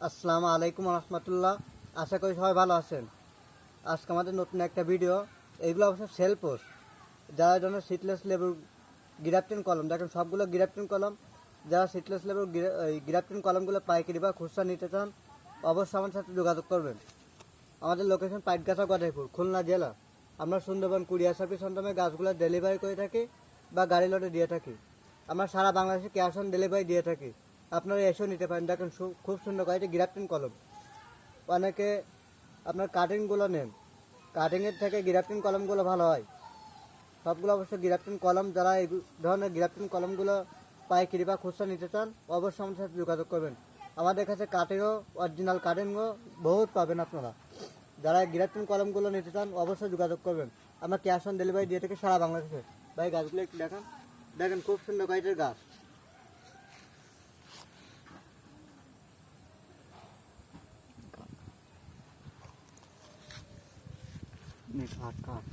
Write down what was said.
আসসালামু আলাইকুম রহমতুল্লাহ। আশা করি সবাই ভালো আছেন। আজকে আমাদের নতুন একটা ভিডিও। এইগুলো অবশ্য সেল পোস্ট, যারা জন্য সিটলেস লেবুর গ্রাফটিন কলম, দেখেন সবগুলো গ্রাফটিন কলম। যারা সিটলেস লেবুর গ্রাফটিন কলমগুলো পাইকারি বা খুচরা নিতে চান, অবশ্যই আমার সাথে যোগাযোগ করবেন। আমাদের লোকেশন পাইটগাছা গদাইপুর, খুলনা জেলা। আমরা সুন্দরবন কুরিয়ার সার্ভিস মাধ্যমে গাছগুলো ডেলিভারি করে থাকি বা গাড়ি লোডে দিয়ে থাকি। আমরা সারা বাংলাদেশে ক্যাশ অন ডেলিভারি দিয়ে থাকি। আপনারা এসেও নিতে পারেন। দেখেন খুব সুন্দর কোয়ালিটি গ্রাফটিন কলম। অনেকে আপনার কাটিংগুলো নেন, কাটিংয়ের থেকে গ্রাফটিন কলমগুলো ভালো হয়। সবগুলো অবশ্য গ্রাফটিন কলম। যারা এই ধরনের গ্রাফটিন কলমগুলো পাইকারি বা খুচরা নিতে চান, অবশ্যই আমাদের সাথে যোগাযোগ করবেন। আমাদের কাছে কাটিংও, অরিজিনাল কাটিংও বহুত পাবেন আপনারা। যারা গ্রাফটিন কলমগুলো নিতে চান, অবশ্যই যোগাযোগ করবেন। আমরা ক্যাশ অন ডেলিভারি দিয়ে থাকি সারা বাংলাদেশে। ভাই গাছগুলো একটু দেখান। দেখেন খুব সুন্দর কোয়ালিটির গাছ। কাঠ কাঠ